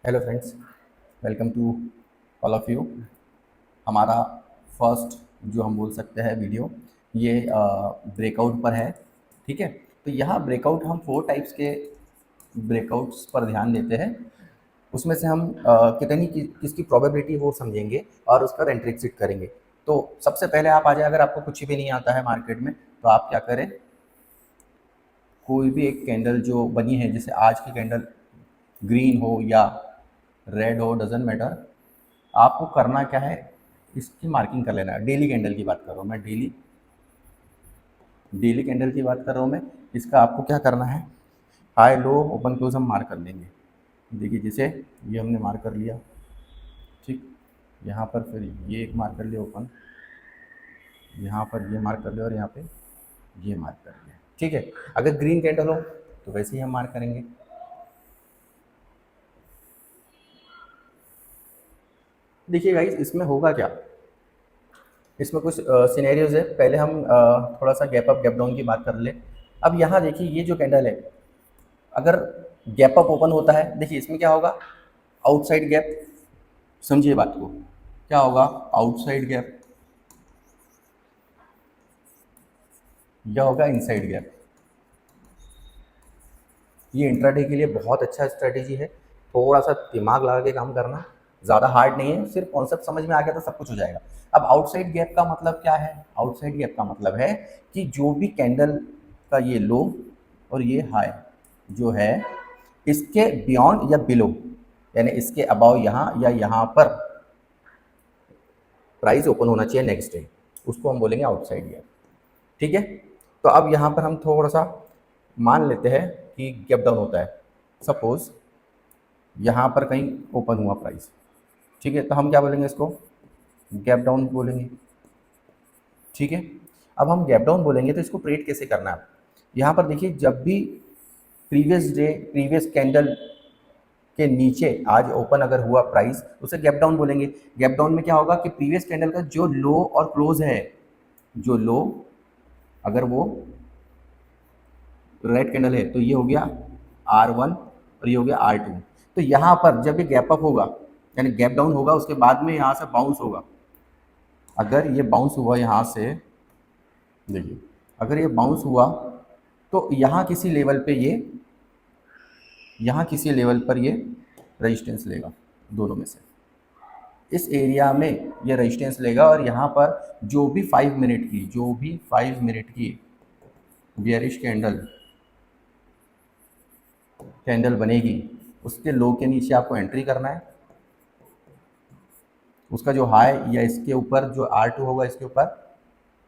Hello friends, welcome to all of you. हमारा first जो हम बोल सकते हैं वीडियो ये ब्रेकआउट पर है। ठीक है, तो यहाँ ब्रेकआउट हम 4 टाइप्स के ब्रेकआउट्स पर ध्यान देते हैं। उसमें से हम कितनी किसकी प्रोबेबिलिटी वो समझेंगे और उस पर एंट्री एग्जिट करेंगे। तो सबसे पहले आप आ जाए, अगर आपको कुछ भी नहीं आता है मार्केट में तो आप क्या करें, कोई भी एक कैंडल जो बनी है, जैसे आज की कैंडल ग्रीन हो या रेड हो, डजेंट मैटर, आपको करना क्या है, इसकी मार्किंग कर लेना है। डेली कैंडल की बात कर रहा हूँ मैं, डेली डेली कैंडल की बात कर रहा हूँ मैं। इसका आपको क्या करना है, हाई लो ओपन क्लोज हम मार्क कर लेंगे। देखिए जैसे ये हमने मार्क कर लिया, ठीक। यहाँ पर फिर ये एक मार्क कर लिया ओपन, यहाँ पर ये मार्क कर लिया और यहाँ पे ये मार्क कर लिया। ठीक है, अगर ग्रीन कैंडल हो तो वैसे ही हम मार्क करेंगे। देखिए गाइस, इसमें होगा क्या, इसमें कुछ सिनेरियोज है। पहले हम थोड़ा सा गैप अप गैप डाउन की बात कर ले। अब यहाँ देखिए, ये जो कैंडल है, अगर गैप अप ओपन होता है, देखिए इसमें क्या होगा, आउटसाइड गैप। समझिए बात को, क्या होगा, आउटसाइड गैप या होगा इनसाइड गैप। ये इंट्राडे के लिए बहुत अच्छा स्ट्रेटेजी है। थोड़ा सा दिमाग लगा के काम करना, ज़्यादा हार्ड नहीं है, सिर्फ कॉन्सेप्ट समझ में आ गया तो सब कुछ हो जाएगा। अब आउटसाइड गैप का मतलब क्या है, आउटसाइड गैप का मतलब है कि जो भी कैंडल का ये लो और ये हाई जो है, इसके बियॉन्ड या बिलो, यानी इसके अबाव यहाँ या यहाँ पर प्राइस ओपन होना चाहिए नेक्स्ट डे, उसको हम बोलेंगे आउटसाइड गैप। ठीक है, तो अब यहाँ पर हम थोड़ा सा मान लेते हैं कि गैप डाउन होता है। सपोज यहाँ पर कहीं ओपन हुआ प्राइस, ठीक है, तो हम क्या बोलेंगे, इसको गैप डाउन बोलेंगे। ठीक है, अब हम गैप डाउन बोलेंगे तो इसको प्रेडिक्ट कैसे करना है। यहाँ पर देखिए, जब भी प्रीवियस कैंडल के नीचे आज ओपन अगर हुआ प्राइस, उसे गैप डाउन बोलेंगे। गैप डाउन में क्या होगा कि प्रीवियस कैंडल का जो लो और क्लोज है, जो लो अगर वो रेड कैंडल है तो ये हो गया R1 और ये हो गया R2। तो यहाँ पर जब ये गैप अप होगा, यानी गैप डाउन होगा, उसके बाद में यहाँ से बाउंस होगा। अगर ये बाउंस हुआ यहाँ से, देखिए अगर ये बाउंस हुआ तो यहाँ किसी लेवल पे ये, यहाँ किसी लेवल पर ये रेजिस्टेंस लेगा, दोनों में से इस एरिया में ये रेजिस्टेंस लेगा। और यहाँ पर जो भी 5 मिनट की, जो भी 5 मिनट की बियरिश कैंडल बनेगी, उसके लो के नीचे आपको एंट्री करना है। उसका जो हाई या इसके ऊपर जो R2 होगा, इसके ऊपर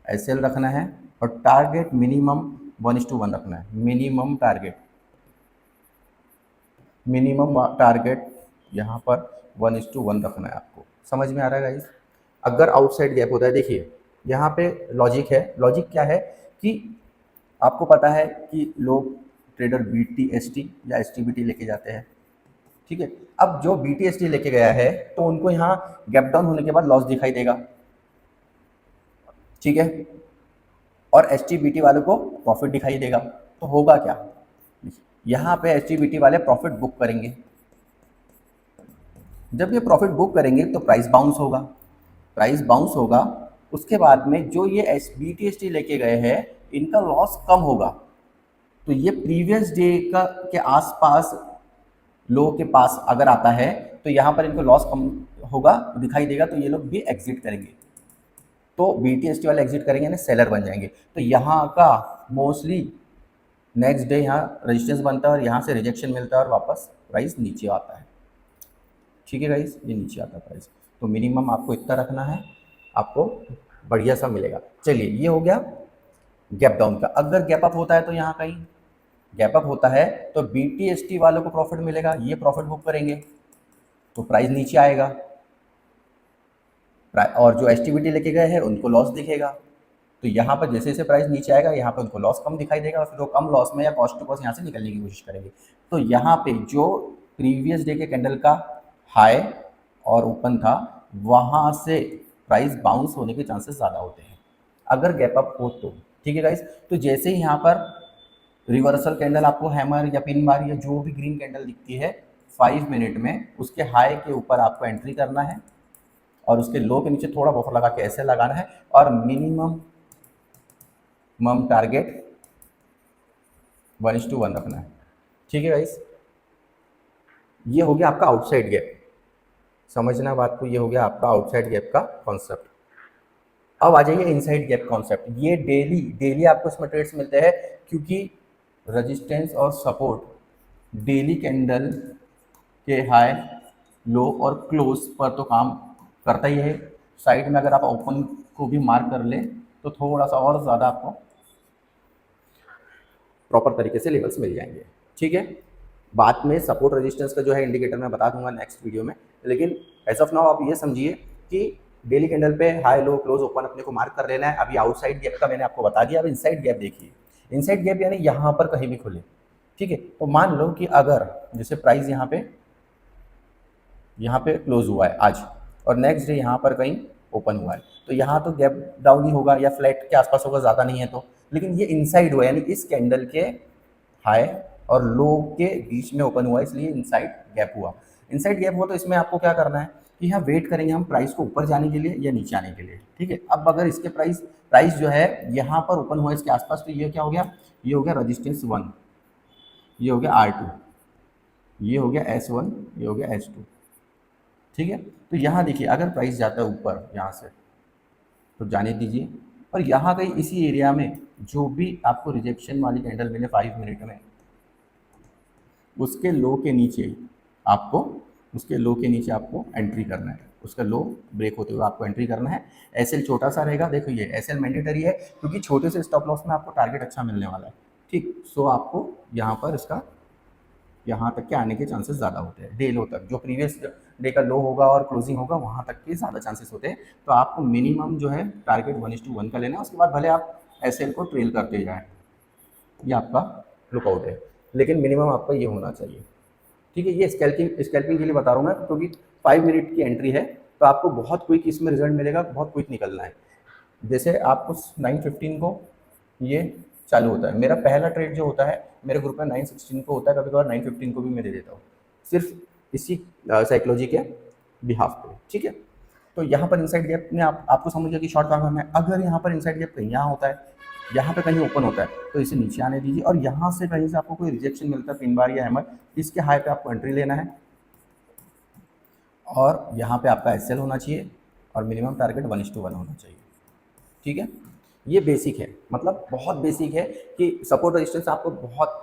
SL रखना है। और टारगेट मिनिमम 1:1 रखना है। मिनिमम टारगेट यहाँ पर 1:1 रखना है आपको। समझ में आ रहा है गाइस। अगर आउटसाइड गैप होता है, देखिए यहाँ पे लॉजिक है। लॉजिक क्या है कि आपको पता है कि लोग ट्रेडर BTST या STBT लेके जाते हैं। ठीक है, अब जो BTST लेके गया है तो उनको यहाँ गैप डाउन होने के बाद लॉस दिखाई देगा। ठीक है, और STBT वालों को प्रॉफिट दिखाई देगा। तो होगा क्या, यहाँ पे STBT वाले प्रॉफिट बुक करेंगे। जब ये प्रॉफिट बुक करेंगे तो प्राइस बाउंस होगा। प्राइस बाउंस होगा, उसके बाद में जो ये BTST लेके गए हैं, इनका लॉस कम होगा। तो ये प्रीवियस डे का के आसपास लो के पास अगर आता है तो यहाँ पर इनको लॉस कम होगा, दिखाई देगा, तो ये लोग भी एग्जिट करेंगे। तो BTST वाले एग्जिट करेंगे, यानी सेलर बन जाएंगे। तो यहाँ का मोस्टली नेक्स्ट डे यहाँ रेजिस्टेंस बनता है और यहाँ से रिजेक्शन मिलता है और वापस प्राइस नीचे आता है। ठीक है गाइस, ये नीचे आता है प्राइस। तो मिनिमम आपको इतना रखना है, आपको बढ़िया सा मिलेगा। चलिए, ये हो गया गैप डाउन का। अगर गैप अप होता है तो यहाँ कहीं गैप अप होता है तो BTST वालों को प्रॉफिट मिलेगा, ये प्रॉफिट बुक करेंगे तो प्राइस नीचे आएगा। और जो STBT लेके गए हैं उनको लॉस दिखेगा। तो यहाँ पर जैसे जैसे प्राइस नीचे आएगा, यहाँ पे उनको लॉस कम दिखाई देगा और फिर वो कम लॉस में या कॉस्ट टू कॉस्ट यहाँ से निकलने की कोशिश करेंगे। तो यहाँ पे जो प्रीवियस डे के कैंडल का हाई और ओपन था, वहाँ से प्राइस बाउंस होने के चांसेस ज़्यादा होते हैं अगर गैप अप हो तो। ठीक है गाइस, तो जैसे ही यहाँ पर रिवर्सल कैंडल आपको हैमर या पिन बार या जो भी ग्रीन कैंडल दिखती है, 5 मिनट में उसके हाई के ऊपर आपको एंट्री करना है और उसके लो के नीचे थोड़ा बफर लगा के ऐसे लगाना है और मिनिमम टारगेट 1:1 रखना है। ठीक है गाइस, ये हो गया आपका आउटसाइड गैप। समझना बात को, ये हो गया आपका आउटसाइड गैप का कॉन्सेप्ट। अब आ जाइए इनसाइड गैप कॉन्सेप्ट। ये डेली डेली आपको इसमें ट्रेड्स मिलते हैं, क्योंकि रेजिस्टेंस और सपोर्ट डेली कैंडल के हाई, लो और क्लोज पर तो काम करता ही है। साइड में अगर आप ओपन को भी मार्क कर ले तो थोड़ा सा और ज़्यादा आपको प्रॉपर तरीके से लेवल्स मिल जाएंगे। ठीक है, बाद में सपोर्ट रेजिस्टेंस का जो है इंडिकेटर मैं बता दूंगा नेक्स्ट वीडियो में, लेकिन एज ऑफ नाउ आप ये समझिए कि डेली कैंडल पे हाई लो क्लोज ओपन अपने को मार्क कर लेना है। अभी आउटसाइड गैप का मैंने आपको बता दिया, अब इनसाइड गैप देखिए। इनसाइड गैप यानी यहाँ पर कहीं भी खुले। ठीक है, तो मान लो कि अगर जैसे प्राइस यहाँ पे क्लोज हुआ है आज और नेक्स्ट डे यहाँ पर कहीं ओपन हुआ है, तो यहाँ तो गैप डाउन ही होगा या फ्लैट के आसपास होगा, ज़्यादा नहीं है तो। लेकिन ये इनसाइड हुआ यानी इस कैंडल के हाई और लो के बीच में ओपन हुआ, इसलिए इनसाइड गैप हुआ। इनसाइड गैप हुआ तो इसमें आपको क्या करना है कि यहाँ वेट करेंगे हम प्राइस को ऊपर जाने के लिए या नीचे आने के लिए। ठीक है, अब अगर इसके प्राइस जो है यहाँ पर ओपन हुआ इसके आसपास, तो ये क्या हो गया, ये हो गया रजिस्टेंस 1, ये हो गया R2, ये हो गया S1, ये हो गया S2। ठीक है, तो यहाँ देखिए अगर प्राइस जाता है ऊपर यहाँ से तो जाने दीजिए, और यहाँ कहीं इसी एरिया में जो भी आपको रिजेक्शन वाली कैंडल मिले 5 मिनट में, उसके लो के नीचे आपको एंट्री करना है। उसका लो ब्रेक होते हुए आपको एंट्री करना है। एसएल छोटा सा रहेगा, देखो ये एसएल मैंडेटरी है क्योंकि छोटे से स्टॉप लॉस में आपको टारगेट अच्छा मिलने वाला है। ठीक, सो आपको यहाँ पर इसका यहाँ तक के आने के चांसेस ज़्यादा होते हैं। डे लो तक जो प्रीवियस डे का लो होगा और क्लोजिंग होगा वहाँ तक के ज़्यादा चांसेस होते हैं। तो आपको मिनिमम जो है टारगेट 1:1 का लेना है। उसके बाद भले आप एसएल को ट्रेल करते जाएँ, ये आपका लुकआउट है, लेकिन मिनिमम आपका ये होना चाहिए। ठीक है, ये स्कैल्पिंग के लिए बता रहा हूँ मैं, क्योंकि 5 मिनट की एंट्री है तो आपको बहुत क्विक इसमें रिजल्ट मिलेगा, बहुत क्विक निकलना है। जैसे आपको 9:15 को ये चालू होता है, मेरा पहला ट्रेड जो होता है मेरे ग्रुप में 9:16 को होता है, कभी कभार 9:15 को भी मैं दे देता हूँ, सिर्फ इसी साइकोलॉजी के बिहाफ पे। ठीक है, तो यहाँ पर इनसाइड गैप में आपको समझ गया कि शॉर्ट कहाँ करना है। अगर यहाँ पर इनसाइड गैप कहीं यहाँ होता है, यहाँ पे कहीं ओपन होता है, तो इसे नीचे आने दीजिए और यहाँ से कहीं से आपको कोई रिजेक्शन मिलता है पिन बार या हैमर, इसके हाई पे आपको एंट्री लेना है और यहाँ पे आपका एसएल होना चाहिए और मिनिमम टारगेट 1:1 होना चाहिए। ठीक है, ये बेसिक है, मतलब बहुत बेसिक है कि सपोर्ट रेजिस्टेंस आपको बहुत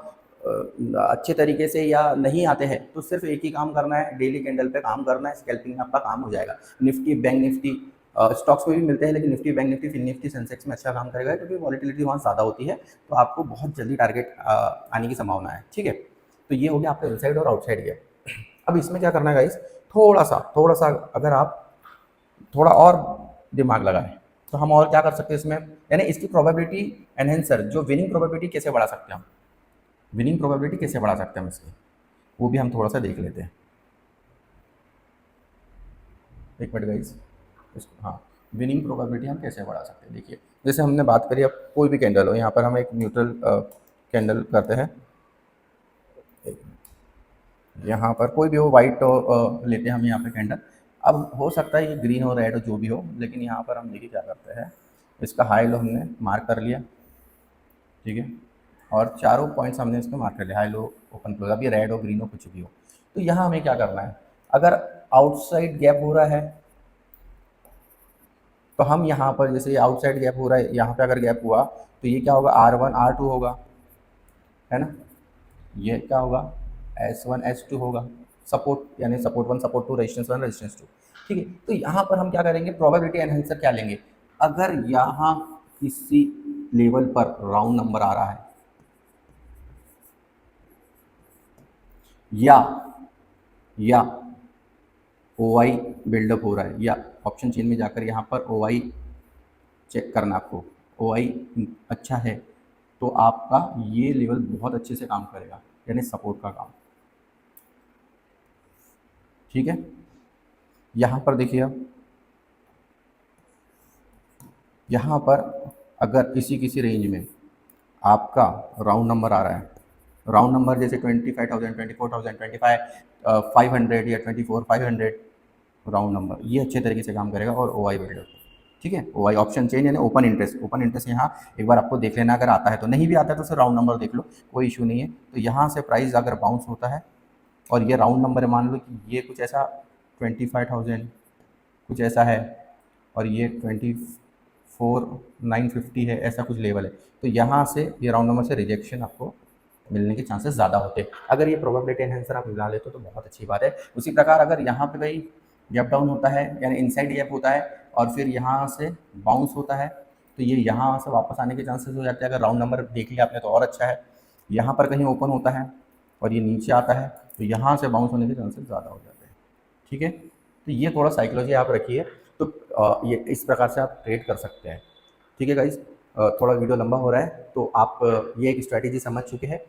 अच्छे तरीके से या नहीं आते हैं तो सिर्फ एक ही काम करना है, डेली कैंडल पे काम करना है, स्कैल्पिंग में आपका काम हो जाएगा। निफ्टी बैंक निफ्टी स्टॉक्स में भी मिलते हैं, लेकिन निफ्टी बैंक निफ्टी फिन निफ्टी सेंसेक्स में अच्छा काम करेगा क्योंकि वॉलीटिलिटी वहाँ ज़्यादा होती है, तो आपको बहुत जल्दी टारगेट आने की संभावना है। ठीक है, तो ये हो गया आपका इनसाइड और आउटसाइड गैप। अब इसमें क्या करना है गाइस, थोड़ा सा अगर आप थोड़ा और दिमाग लगाएं तो हम और क्या कर सकते हैं इसमें, यानी इसकी प्रोबेबिलिटी एनहेंसर, जो विनिंग प्रोबेबिलिटी कैसे बढ़ा सकते हैं हम, विनिंग प्रोबेबिलिटी कैसे बढ़ा सकते हैं हम इसकी, वो भी हम थोड़ा सा देख लेते हैं। एक मिनट गाइस, इसको हाँ, विनिंग प्रोबेबिलिटी हम कैसे बढ़ा सकते हैं। देखिए जैसे हमने बात करी, अब कोई भी कैंडल हो, यहाँ पर हम एक न्यूट्रल कैंडल करते हैं, यहाँ पर कोई भी हो, वाइट लेते हैं हम यहाँ पे कैंडल। अब हो सकता है ये ग्रीन हो रेड हो जो भी हो, लेकिन यहाँ पर हम देखिए क्या करते हैं, इसका हाई लो हमने मार्क कर लिया। ठीक है, और चारों पॉइंट्स हमने इसमें मार्क कर लिया, हाई लो ओपन क्लोज, अब ये रेड हो ग्रीन हो कुछ भी हो। तो यहाँ हमें क्या करना है, अगर आउटसाइड गैप हो रहा है तो हम यहाँ पर जैसे आउटसाइड गैप हो रहा है, यहाँ पे अगर गैप हुआ तो ये क्या होगा, R1 R2 होगा, है ना, ये क्या होगा, S1 S2 होगा, सपोर्ट यानी सपोर्ट 1 सपोर्ट 2 रेजिस्टेंस 1 रेजिस्टेंस 2। ठीक है, तो यहाँ पर हम क्या करेंगे, प्रोबेबिलिटी एनहांसर क्या लेंगे, अगर यहाँ किसी लेवल पर राउंड नंबर आ रहा है या OI बिल्डअप हो रहा है, या ऑप्शन चेन में जाकर यहाँ पर OI चेक करना, आपको OI अच्छा है तो आपका ये लेवल बहुत अच्छे से काम करेगा, यानी सपोर्ट का काम। ठीक है, यहाँ पर देखिए, अब यहाँ पर अगर किसी रेंज में आपका राउंड नंबर आ रहा है राउंड नंबर जैसे 25,000, 24,000, 25,500 या 24,500 राउंड नंबर, ये अच्छे तरीके से काम करेगा। और ओ आई बिल्डर, ठीक है, ओ आई ऑप्शन चेंज यानी ओपन इंटरेस्ट, ओपन इंटरेस्ट यहाँ एक बार आपको देख लेना, अगर आता है तो, नहीं भी आता है तो सिर्फ राउंड नंबर देख लो, कोई इशू नहीं है। तो यहाँ से प्राइस अगर बाउंस होता है और ये राउंड नंबर है, मान लो कि ये कुछ ऐसा 25,000 कुछ ऐसा है और ये 24,950 है, ऐसा कुछ लेवल है, तो यहाँ से ये राउंड नंबर से रिजेक्शन आपको मिलने के चांसेस ज़्यादा होते हैं। अगर ये प्रोबेबिलिटी एनहेंसर आप मिला लेते हो तो बहुत अच्छी बात है। उसी प्रकार अगर यहाँ पे भाई गैप डाउन होता है यानी इनसाइड गैप होता है और फिर यहाँ से बाउंस होता है, तो ये यहाँ से वापस आने के चांसेस हो जाते हैं। अगर राउंड नंबर देख लिया आपने तो और अच्छा है। यहाँ पर कहीं ओपन होता है और ये नीचे आता है तो यहाँ से बाउंस होने के चांसेस ज़्यादा हो जाते हैं, ठीक है। तो ये थोड़ा साइकोलॉजी आप रखिए, तो ये इस प्रकार से आप ट्रेड कर सकते हैं, ठीक है गाइस। थोड़ा वीडियो लंबा हो रहा है तो आप ये एक स्ट्रैटेजी समझ चुके हैं।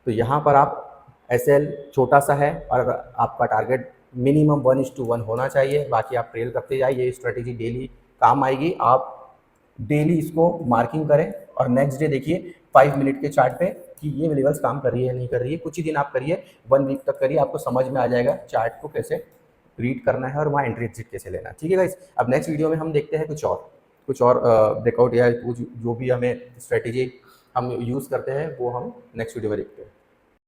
तो यहाँ पर आप एसएल छोटा सा है और आपका टारगेट मिनिमम 1:1 होना चाहिए, बाकी आप ट्रेल करते जाइए। ये स्ट्रैटेजी डेली काम आएगी, आप डेली इसको मार्किंग करें और नेक्स्ट डे देखिए 5 मिनट के चार्ट पे कि ये लेवल्स काम कर रही है नहीं कर रही है। कुछ ही दिन आप करिए, 1 वीक तक करिए, आपको समझ में आ जाएगा चार्ट को कैसे रीड करना है और वहाँ एंट्री एग्जिट कैसे लेना है, ठीक है गाइस। अब नेक्स्ट वीडियो में हम देखते हैं कुछ और ब्रेकआउट या कुछ जो भी हमें स्ट्रैटेजी हम यूज़ करते हैं वो हम नेक्स्ट वीडियो में देखते हैं।